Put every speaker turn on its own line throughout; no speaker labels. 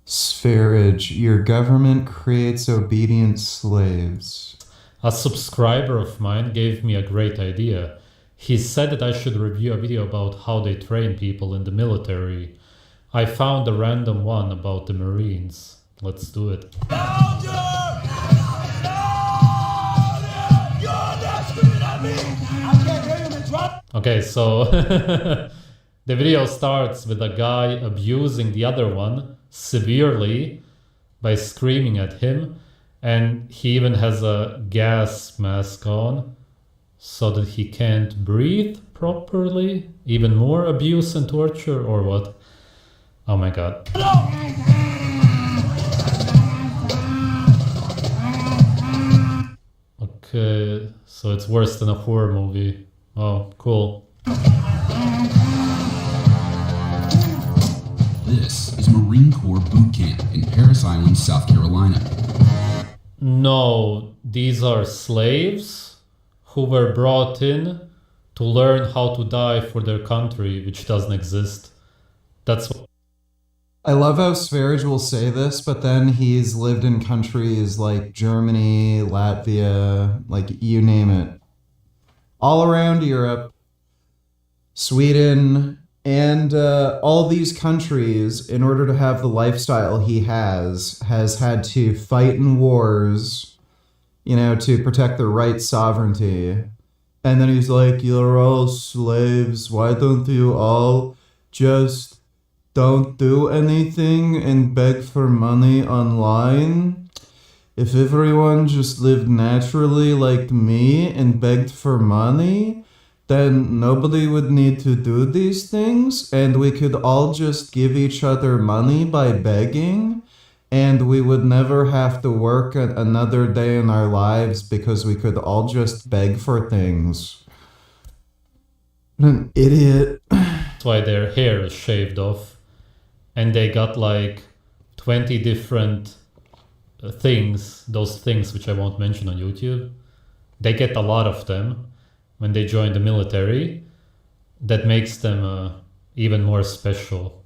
Spherage, your government creates obedient slaves.
A subscriber of mine gave me a great idea. He said that I should review a video about how they train people in the military. I found a random one about the Marines. Let's do it. Okay, so the video starts with a guy abusing the other one severely by screaming at him, and he even has a gas mask on so that he can't breathe properly. Even more abuse and torture, or what? Oh my god. Okay, so it's worse than a horror movie. Oh, cool.
This is Marine Corps Boot Camp in Parris Island, South Carolina.
No, these are slaves who were brought in to learn how to die for their country, which doesn't exist. That's what...
I love how Spherage will say this, but then he's lived in countries like Germany, Latvia, like you name it. All around Europe, Sweden, and all these countries, in order to have the lifestyle he has had to fight in wars, you know, to protect their right sovereignty. And then he's like, you're all slaves, why don't you all just don't do anything and beg for money online? If everyone just lived naturally like me and begged for money, then nobody would need to do these things, and we could all just give each other money by begging, and we would never have to work another day in our lives because we could all just beg for things. What an idiot.
That's why their hair is shaved off. And they got like 20 different things, those things which I won't mention on YouTube. They get a lot of them when they join the military. That makes them even more special.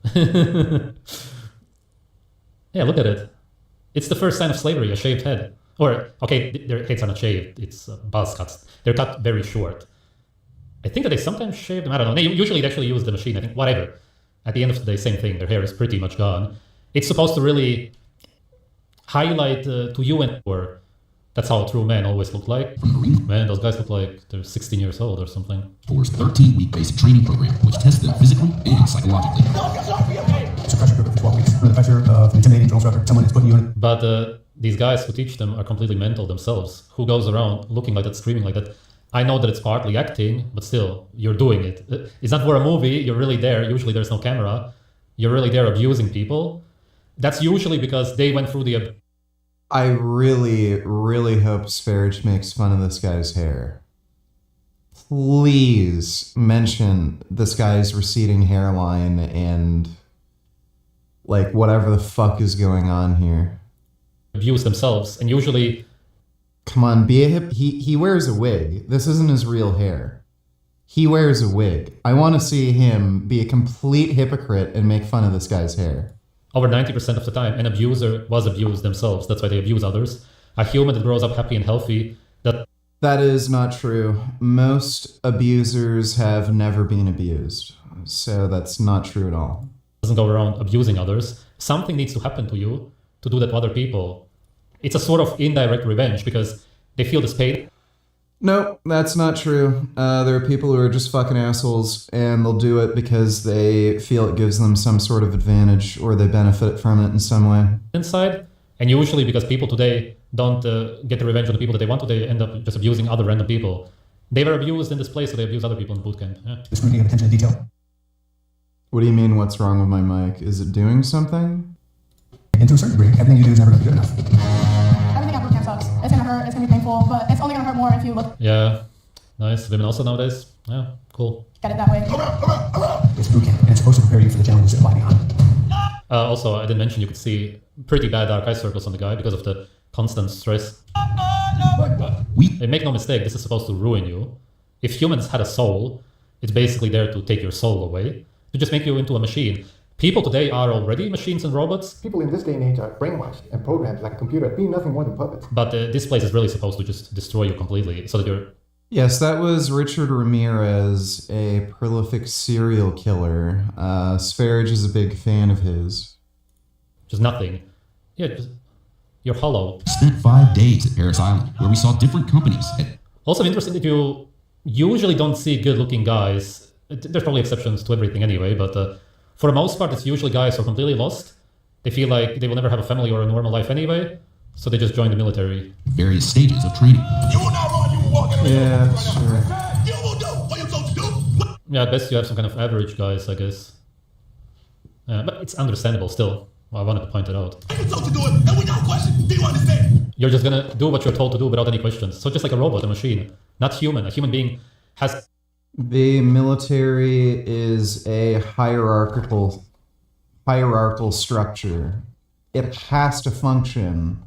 Yeah, look at it. It's the first sign of slavery, a shaved head. Or, okay, their heads are not shaved, it's buzz cuts. They're cut very short. I think that they sometimes shave them, I don't know. Usually they actually use the machine, I think, whatever. At the end of the day, same thing, their hair is pretty much gone. It's supposed to really highlight to you and or that's how true men always look like. Man, those guys look like they're 16 years old or something.
Force 13-week basic training program, which tests them physically and psychologically.
It's a pressure group for 12 weeks. Under the pressure of an intimidating drill instructor, someone is putting you in.
But these guys who teach them are completely mental themselves. Who goes around looking like that, screaming like that? I know that it's partly acting, but still, you're doing it. It's not for a movie, you're really there. Usually there's no camera. You're really there abusing people. That's usually because they went through the...
I really, really hope Spherage makes fun of this guy's hair. Please mention this guy's receding hairline and like whatever the fuck is going on here.
Abuse themselves, and usually...
Come on, be a hip. He wears a wig. This isn't his real hair. He wears a wig. I want to see him be a complete hypocrite and make fun of this guy's hair.
Over 90% of the time, an abuser was abused themselves. That's why they abuse others. A human that grows up happy and healthy,
that is not true. Most abusers have never been abused. So that's not true at all.
Doesn't go around abusing others. Something needs to happen to you to do that to other people. It's a sort of indirect revenge because they feel this pain.
No, that's not true. There are people who are just fucking assholes, and they'll do it because they feel it gives them some sort of advantage or they benefit from it in some way.
Inside, and usually because people today don't get the revenge on the people that they want to, they end up just abusing other random people. They were abused in this place, so they abuse other people in boot camp. Yeah.
The scrutiny of attention to detail.
What do you mean, what's wrong with my mic? Is it doing something?
And to a certain degree, everything you do is never going to be good enough.
Everything at boot camp sucks. It's going to hurt, it's going to be painful, but it's only going to hurt more if you look
Yeah, nice. Women also nowadays. Yeah, cool.
at it that way.
It's boot camp, and it's supposed to prepare you for the challenges that lie behind.
Also, I didn't mention you could see pretty bad dark eye circles on the guy because of the constant stress. Make no mistake, this is supposed to ruin you. If humans had a soul, it's basically there to take your soul away, to just make you into a machine. People today are already machines and robots,
People in this day and age are brainwashed and programmed like a computer, being nothing more than puppets.
but this place is really supposed to just destroy you completely so that you're
Yes, that was Richard Ramirez, a prolific serial killer. Sfarage is a big fan of his.
just nothing. Yeah, you're hollow.
Spent 5 days at Paris Island, where we saw different companies at
Also interesting that you usually don't see good-looking guys. There's probably exceptions to everything anyway, but for the most part, it's usually guys who are completely lost. They feel like they will never have a family or a normal life anyway, so they just join the military.
various stages of training.
You will not run, you will walk in the
Yeah, sure.
You will do what you're supposed to do.
Yeah, at best you have some kind of average guys, I guess. But it's understandable still. Well, I wanted to point it out.
You're supposed to do it, and without question. Do you understand?
You're just gonna do what you're told to do without any questions. So just like a robot, a machine, not human. A human being has
The military is a hierarchical structure. It has to function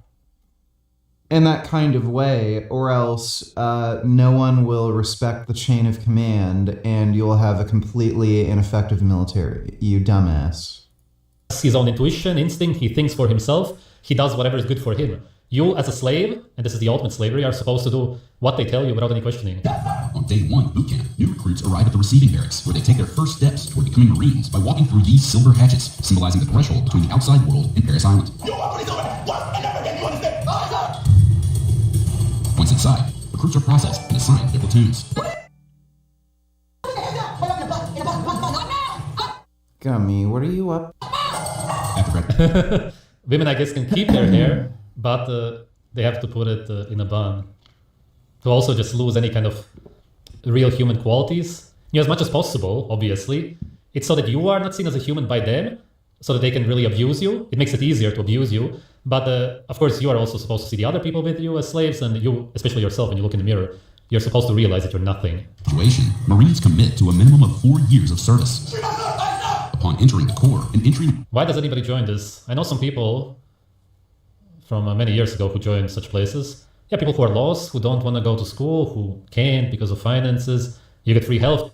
in that kind of way, or else no one will respect the chain of command, and you'll have a completely ineffective military. You dumbass.
his own intuition, instinct. He thinks for himself. He does whatever is good for him. You, as a slave, and this is the ultimate slavery, are supposed to do what they tell you without any questioning.
On day 1 boot camp, new recruits arrive at the receiving barracks, where they take their first steps toward becoming Marines by walking through these silver hatches, symbolizing the threshold between the outside world and Paris Island.
You already doing it. What? And everything, you understand?
Once inside, recruits are processed and assigned their platoons.
Gummy, what are you up?
After grad-
Women, I guess, can keep their hair, but they have to put it in a bun. To also just lose any kind of real human qualities. As much as possible, obviously. It's so that you are not seen as a human by them, so that they can really abuse you. It makes it easier to abuse you. But of course, you are also supposed to see the other people with you as slaves, and you, especially yourself, when you look in the mirror, you're supposed to realize that you're nothing.
Situation, Marines commit to a minimum of 4 years of service. Upon entering the Corps and entering
Why does anybody join this? I know some people from many years ago who joined such places. Yeah, people who are lost, who don't want to go to school, who can't because of finances. You get free health.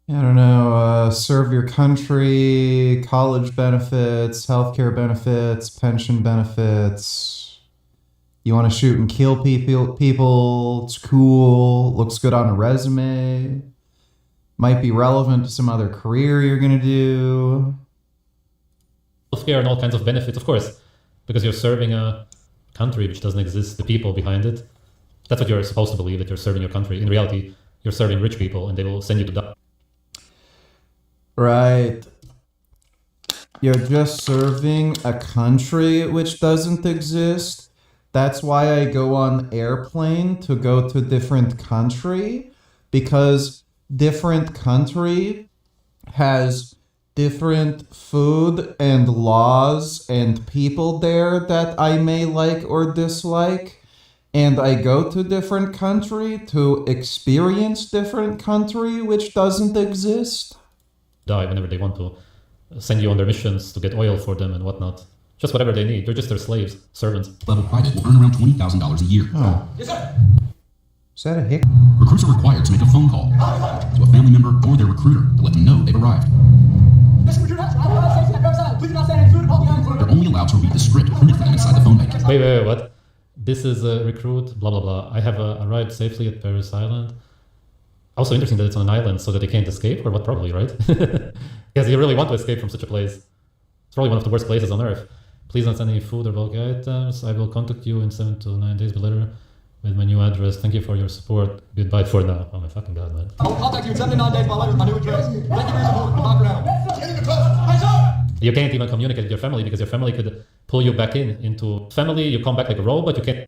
I don't know, serve your country, college benefits, healthcare benefits, pension benefits. You want to shoot and kill people, it's cool, looks good on a resume, might be relevant to some other career you're going to do.
Healthcare and all kinds of benefits, of course, because you're serving a country which doesn't exist, the people behind it. That's what you're supposed to believe, that you're serving your country. In reality, you're serving rich people and they will send you to die.
Right. You're just serving a country which doesn't exist. That's why I go on airplane to go to different country, because different country has different food and laws and people there that I may like or dislike. And I go to different country to experience different country which doesn't exist.
Die whenever they want to send you on their missions to get oil for them and whatnot. Just whatever they need. You're just their slaves, servants.
level private will earn around $20,000 a year.
Oh.
Yes, sir.
Is that a hick?
Recruits are required to make a phone call to a family member or their recruiter to let them know they've arrived. They're only allowed to read the script printed for them inside the phone bank.
Wait, what? This is a recruit, blah, blah, blah. I have arrived safely at Paris Island. Also interesting that it's on an island so that they can't escape, or what, probably, right? Because you really want to escape from such a place. It's probably one of the worst places on Earth. Please don't send any food or bulk items. I will contact you in 7 to 9 days, but later with my new address. Thank you for your support. Goodbye for now. Oh my fucking god, man.
I will contact you in 7 to 9 days by letter with my new address. Thank you for your support. Goodbye for now.
Get in the class. Hey, sir.
You can't even communicate with your family because your family could pull you back into family. You come back like a robot. You can't.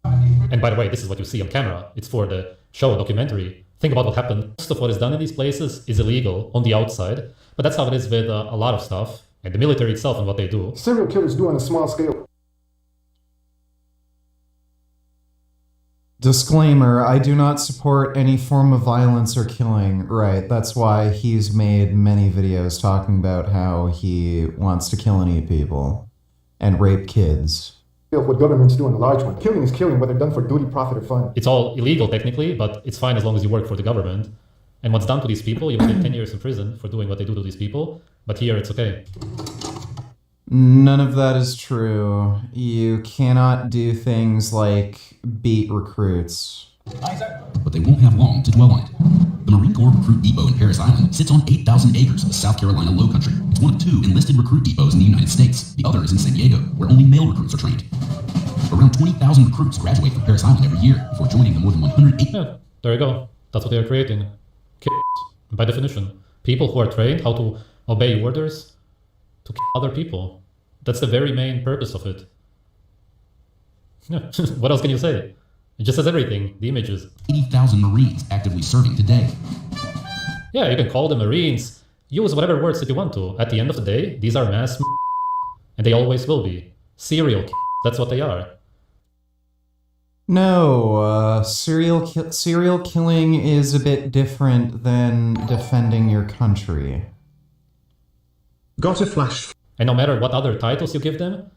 And by the way, this is what you see on camera. It's for the show, documentary. Think about what happened. Most of what is done in these places is illegal on the outside, but that's how it is with a lot of stuff. And the military itself and what they do.
Serial killers do on a small scale.
Disclaimer, I do not support any form of violence or killing. Right, that's why he's made many videos talking about how he wants to kill and eat people and rape kids.
Of what governments do on a large one. Killing is killing, whether done for duty, profit, or fun.
It's all illegal technically, but it's fine as long as you work for the government. And what's done to these people, you will get 10 years in prison for doing what they do to these people. But here it's okay.
None of that is true. You cannot do things like beat recruits.
But they won't have long to dwell on it. The Marine Corps Recruit Depot in Parris Island sits on 8,000 acres of South Carolina low country. It's one of 2 enlisted recruit depots in the United States. The other is in San Diego, where only male recruits are trained. Around 20,000 recruits graduate from Parris Island every year before joining the more than 180.
Yeah, there you go. That's what they are creating. By definition. People who are trained how to obey orders to kill other people. That's the very main purpose of it. Yeah. What else can you say? It just says everything. The images.
80,000 Marines actively serving today.
Yeah, you can call them Marines. Use whatever words that you want to. At the end of the day, these are mass and they always will be. Serial that's what they are.
No, serial killing is a bit different than defending your country.
Got a flash.
And no matter what other titles you give them,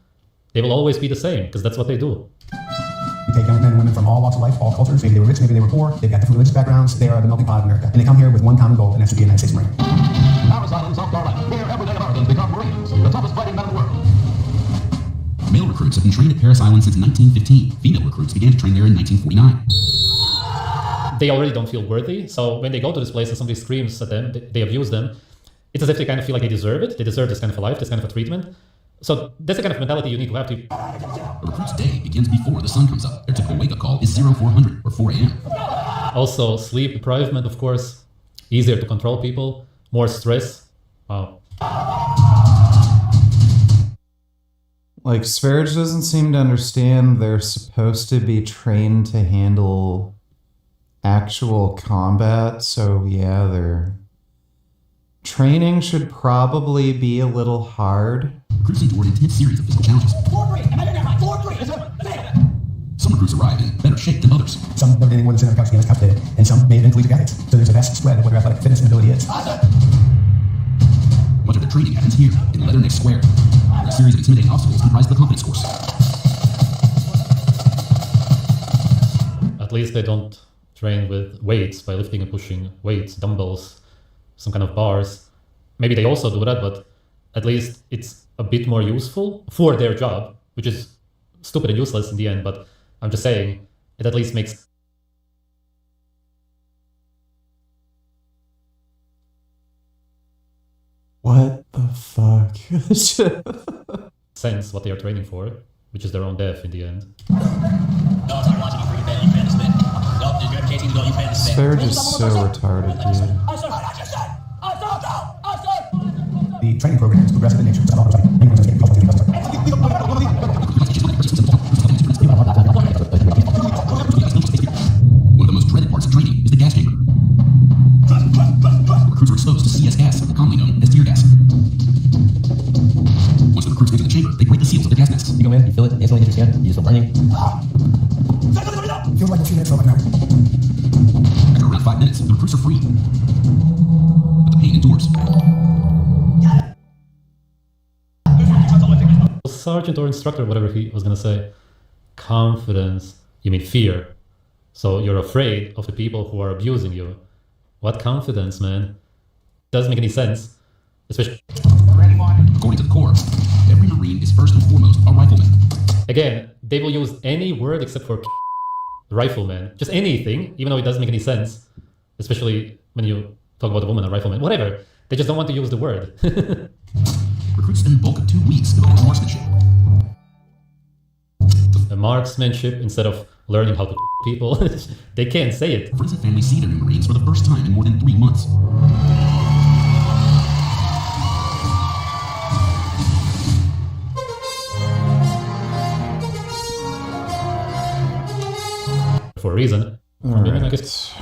they will always be the same, because that's what they do.
You take young men and women from all walks of life, all cultures. Maybe they were rich, maybe they were poor. They've got different religious backgrounds. They are the melting pot of America. And they come here with one common goal, and that's to be a United States Marine.
Parris Island, South Carolina. Here, everyday Americans become Marines, the toughest fighting men in the world. Male recruits have been trained at Parris Island since 1915. Female recruits began to train there in 1949.
They already don't feel worthy, so when they go to this place and somebody screams at them, they abuse them, it's as if they kind of feel like they deserve it. They deserve this kind of a life, this kind of a treatment. So that's the kind of mentality you need to have to...
A recruit's day begins before the sun comes up. Their typical wake-up call is 0400 or 4 a.m.
Also, sleep deprivement, of course. Easier to control people. More stress. Wow.
Like, Sverige doesn't seem to understand they're supposed to be trained to handle actual combat, so yeah, their training should probably be a little hard.
Recruits endure an intense series of physical challenges.
4-3. Am I in there right? 4-3. Is it?
Some recruits arrive in better shape than others.
Some never did any more than sit on the couch against couch day, and some may have been collegiate athletes. So there's a vast spread of what their athletic fitness and ability is.
Much of their training happens here, in Leatherneck Square, where a series of intimidating obstacles comprise the confidence course.
At least they don't train with weights by lifting and pushing weights, dumbbells, some kind of bars. Maybe they also do that, but at least it's a bit more useful for their job, which is stupid and useless in the end, but I'm just saying, it at least makes
What the fuck?
sense what they are training for, which is their own death in the end.
Sverige is so retarded, dude.
The training program is progressive in nature. It's not
One of the most dreaded parts of training is the gas chamber. Recruits are exposed to CS gas, commonly known as tear gas. Once the recruits enter the chamber, they break the seals of their gas masks.
You go in, you feel it, instantly hits your skin, you just feel burning.
Feel like a few minutes, feel like an hour.
After around 5 minutes, the recruits are free. But the pain endures.
Sergeant or instructor, whatever he was gonna say. Confidence. You mean fear. So you're afraid of the people who are abusing you. What confidence, man? Doesn't make any sense. Especially...
According to the Corps, every Marine is first and foremost a rifleman.
Again, they will use any word except for rifleman. Just anything, even though it doesn't make any sense. Especially when you talk about a woman, a rifleman, whatever. They just don't want to use the word.
Recruits spend the bulk of 2 weeks devoted to marksmanship.
A marksmanship instead of learning how to people. They can't say it.
Friends and family see their new Marines for the first time in more than 3 months.
For a reason.
All
Women, I
right.
guess.